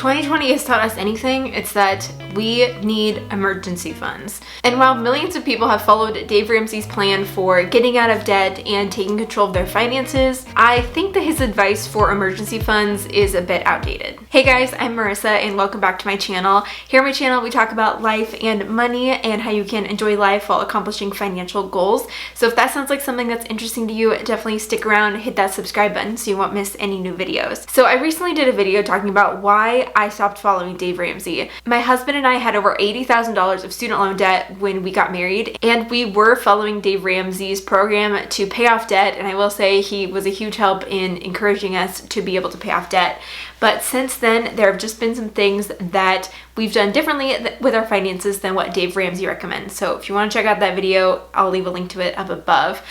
2020 has taught us anything, it's that we need emergency funds. And while millions of people have followed Dave Ramsey's plan for getting out of debt and taking control of their finances, I think that his advice for emergency funds is a bit outdated. Hey guys, I'm Marissa and welcome back to my channel. Here on my channel, we talk about life and money and how you can enjoy life while accomplishing financial goals. So if that sounds like something that's interesting to you, definitely stick around, hit that subscribe button so you won't miss any new videos. So I recently did a video talking about why I stopped following Dave Ramsey. My husband and I had over $80,000 of student loan debt when we got married, and we were following Dave Ramsey's program to pay off debt, and I will say he was a huge help in encouraging us to be able to pay off debt. But since then, there have just been some things that we've done differently with our finances than what Dave Ramsey recommends. So if you want to check out that video, I'll leave a link to it up above.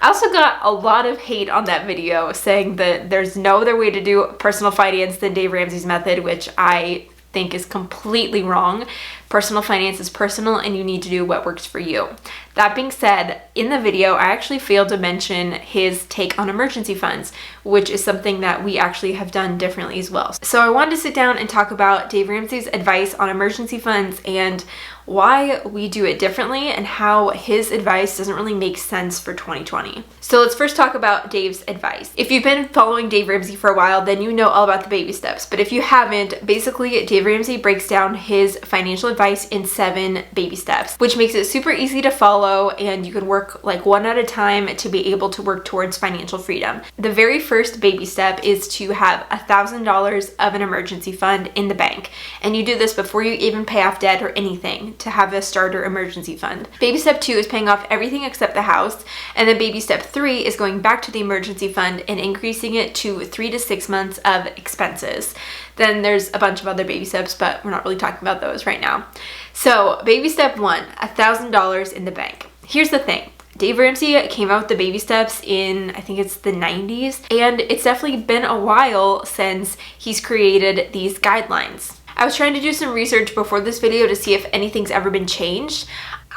I also got a lot of hate on that video saying that there's no other way to do personal finance than Dave Ramsey's method, which I think is completely wrong. Personal finance is personal and you need to do what works for you. That being said, in the video, I actually failed to mention his take on emergency funds, which is something that we actually have done differently as well. So I wanted to sit down and talk about Dave Ramsey's advice on emergency funds and why we do it differently and how his advice doesn't really make sense for 2020. So let's first talk about Dave's advice. If you've been following Dave Ramsey for a while, then you know all about the baby steps. But if you haven't, basically Dave Ramsey breaks down his financial advice in 7 baby steps, which makes it super easy to follow, and you can work like one at a time to be able to work towards financial freedom. The very first baby step is to have $1,000 of an emergency fund in the bank. And you do this before you even pay off debt or anything, to have a starter emergency fund. Baby step 2 is paying off everything except the house. And then baby step 3 is going back to the emergency fund and increasing it to 3 to 6 months of expenses. Then there's a bunch of other baby steps, but we're not really talking about those right now. So baby step 1, $1,000 in the bank. Here's the thing. Dave Ramsey came out with the baby steps in, I think it's the 90s, and it's definitely been a while since he's created these guidelines. I was trying to do some research before this video to see if anything's ever been changed.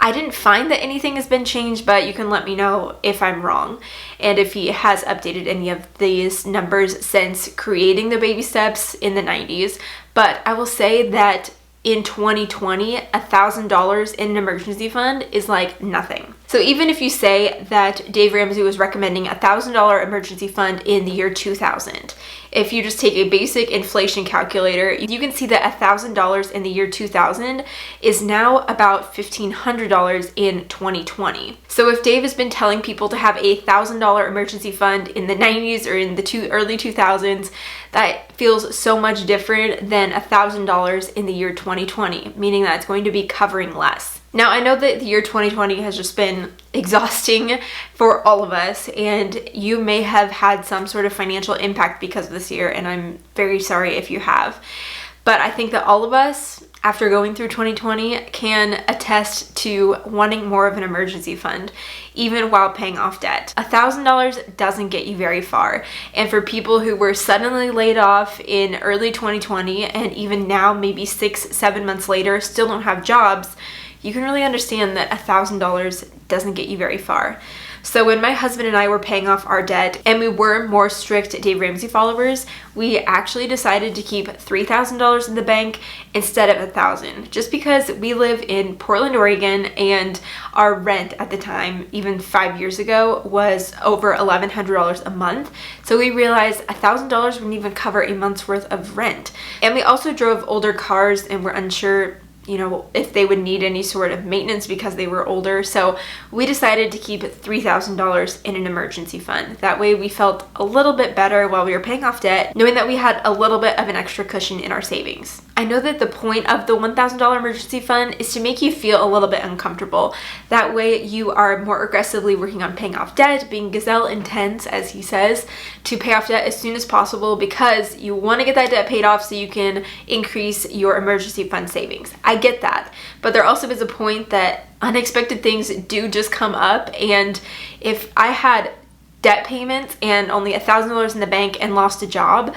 I didn't find that anything has been changed, but you can let me know if I'm wrong and if he has updated any of these numbers since creating the baby steps in the 90s. But I will say that in 2020, $1,000 in an emergency fund is like nothing. So even if you say that Dave Ramsey was recommending a $1,000 emergency fund in the year 2000, if you just take a basic inflation calculator, you can see that $1,000 in the year 2000 is now about $1,500 in 2020. So if Dave has been telling people to have a $1,000 emergency fund in the 90s or in the early 2000s, that feels so much different than $1,000 in the year 2020, meaning that it's going to be covering less. Now, I know that the year 2020 has just been exhausting for all of us, and you may have had some sort of financial impact because of this year, and I'm very sorry if you have. But I think that all of us, after going through 2020, can attest to wanting more of an emergency fund, even while paying off debt. $1,000 doesn't get you very far. And for people who were suddenly laid off in early 2020, and even now, maybe 6-7 months later, still don't have jobs, you can really understand that $1,000 doesn't get you very far. So when my husband and I were paying off our debt and we were more strict Dave Ramsey followers, we actually decided to keep $3,000 in the bank instead of $1,000, just because we live in Portland, Oregon, and our rent at the time, even 5 years ago, was over $1,100 a month. So we realized $1,000 wouldn't even cover a month's worth of rent. And we also drove older cars and were unsure, you know, if they would need any sort of maintenance because they were older. So we decided to keep $3,000 in an emergency fund. That way we felt a little bit better while we were paying off debt, knowing that we had a little bit of an extra cushion in our savings. I know that the point of the $1,000 emergency fund is to make you feel a little bit uncomfortable. That way you are more aggressively working on paying off debt, being gazelle intense, as he says, to pay off debt as soon as possible because you want to get that debt paid off so you can increase your emergency fund savings. I get that, but there also is a point that unexpected things do just come up, and if I had debt payments and only $1,000 in the bank and lost a job,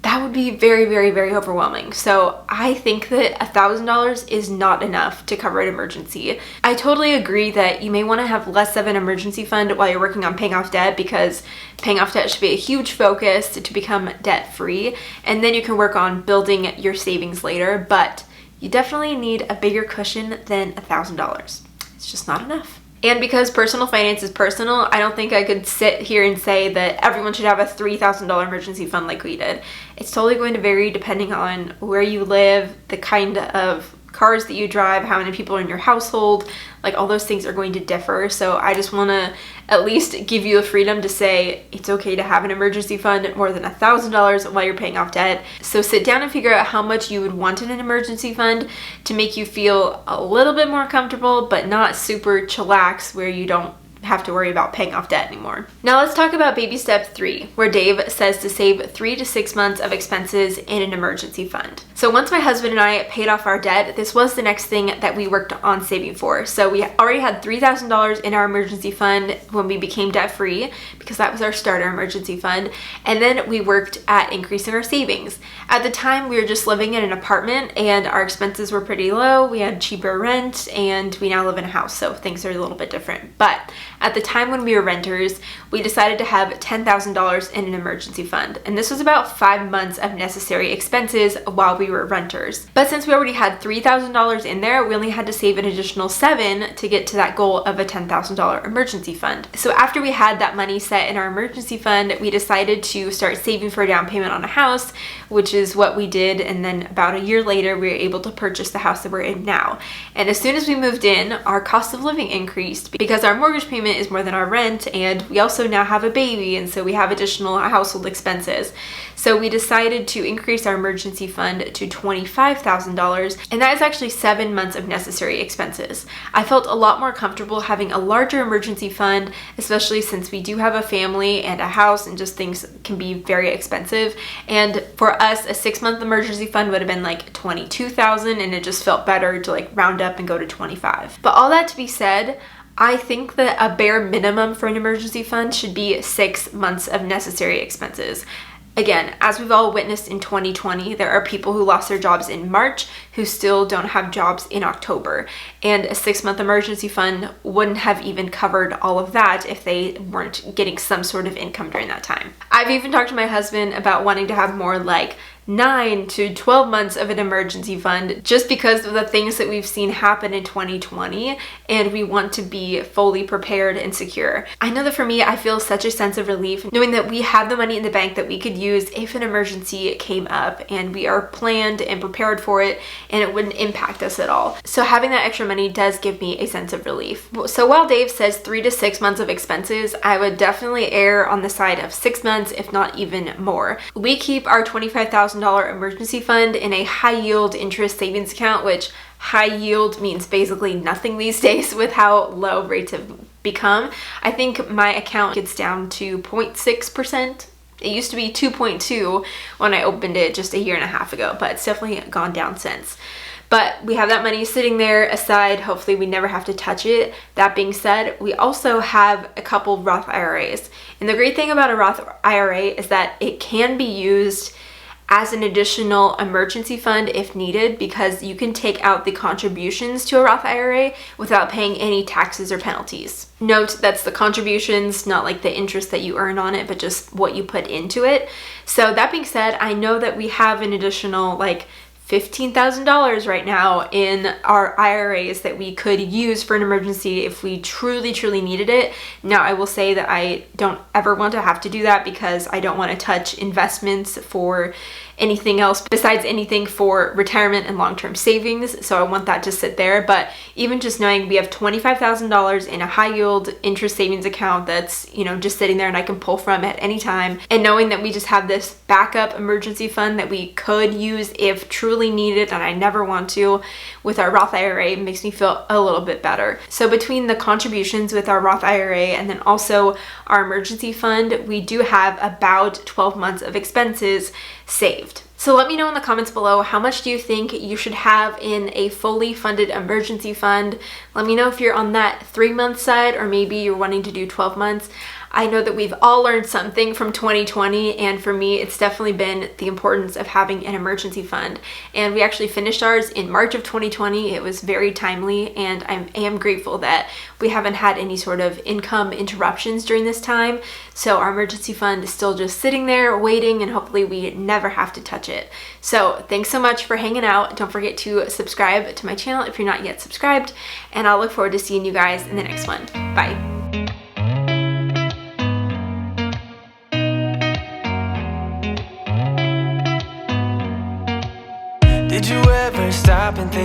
that would be very, very, very overwhelming. So I think that $1,000 is not enough to cover an emergency. I totally agree that you may want to have less of an emergency fund while you're working on paying off debt, because paying off debt should be a huge focus to become debt free, and then you can work on building your savings later, but you definitely need a bigger cushion than $1,000. It's just not enough. And because personal finance is personal, I don't think I could sit here and say that everyone should have a $3,000 emergency fund like we did. It's totally going to vary depending on where you live, the kind of cars that you drive, how many people are in your household, like all those things are going to differ. So I just want to at least give you the freedom to say it's okay to have an emergency fund more than $1,000 while you're paying off debt. So sit down and figure out how much you would want in an emergency fund to make you feel a little bit more comfortable, but not super chillax where you don't have to worry about paying off debt anymore. Now let's talk about baby step 3, where Dave says to save 3 to 6 months of expenses in an emergency fund. So once my husband and I paid off our debt, this was the next thing that we worked on saving for. So we already had $3,000 in our emergency fund when we became debt free, because that was our starter emergency fund. And then we worked at increasing our savings. At the time, we were just living in an apartment and our expenses were pretty low. We had cheaper rent and we now live in a house, so things are a little bit different. But at the time when we were renters, we decided to have $10,000 in an emergency fund. And this was about 5 months of necessary expenses while we were renters. But since we already had $3,000 in there, we only had to save an additional $7,000 to get to that goal of a $10,000 emergency fund. So after we had that money set in our emergency fund, we decided to start saving for a down payment on a house, which is what we did. And then about a year later, we were able to purchase the house that we're in now. And as soon as we moved in, our cost of living increased because our mortgage payment is more than our rent, and we also now have a baby, and so we have additional household expenses. So we decided to increase our emergency fund to $25,000, and that is actually 7 months of necessary expenses. I felt a lot more comfortable having a larger emergency fund, especially since we do have a family and a house, and just things can be very expensive. And for us, a 6-month emergency fund would have been like $22,000, and it just felt better to like round up and go to 25. But all that to be said, I think that a bare minimum for an emergency fund should be 6 months of necessary expenses. Again, as we've all witnessed in 2020, there are people who lost their jobs in March who still don't have jobs in October. And a 6-month emergency fund wouldn't have even covered all of that if they weren't getting some sort of income during that time. I've even talked to my husband about wanting to have more like 9 to 12 months of an emergency fund, just because of the things that we've seen happen in 2020, and we want to be fully prepared and secure. I know that for me, I feel such a sense of relief knowing that we have the money in the bank that we could use if an emergency came up, and we are planned and prepared for it, and it wouldn't impact us at all. So having that extra money does give me a sense of relief. So while Dave says 3 to 6 months of expenses, I would definitely err on the side of 6 months, if not even more. We keep our $25,000 emergency fund in a high yield interest savings account, which high yield means basically nothing these days with how low rates have become. I think my account gets down to 0.6%. It used to be 2.2 when I opened it just a year and a half ago, but it's definitely gone down since. But we have that money sitting there aside. Hopefully we never have to touch it. That being said, we also have a couple Roth IRAs. And the great thing about a Roth IRA is that it can be used as an additional emergency fund if needed, because you can take out the contributions to a Roth IRA without paying any taxes or penalties. Note that's the contributions, not like the interest that you earn on it, but just what you put into it. So that being said, I know that we have an additional like $15,000 right now in our IRAs that we could use for an emergency if we truly, truly needed it. Now, I will say that I don't ever want to have to do that because I don't want to touch investments for anything else besides anything for retirement and long-term savings. So I want that to sit there. But even just knowing we have $25,000 in a high yield interest savings account that's, you know, just sitting there and I can pull from at any time, and knowing that we just have this backup emergency fund that we could use if truly needed and I never want to with our Roth IRA, makes me feel a little bit better. So between the contributions with our Roth IRA and then also our emergency fund, we do have about 12 months of expenses saved. So let me know in the comments below, how much do you think you should have in a fully funded emergency fund? Let me know if you're on that 3-month side or maybe you're wanting to do 12 months. I know that we've all learned something from 2020, and for me, it's definitely been the importance of having an emergency fund. And we actually finished ours in March of 2020. It was very timely, and I am grateful that we haven't had any sort of income interruptions during this time. So our emergency fund is still just sitting there waiting, and hopefully we never have to touch it. So thanks so much for hanging out. Don't forget to subscribe to my channel if you're not yet subscribed, and I'll look forward to seeing you guys in the next one. Bye. Did you ever stop and think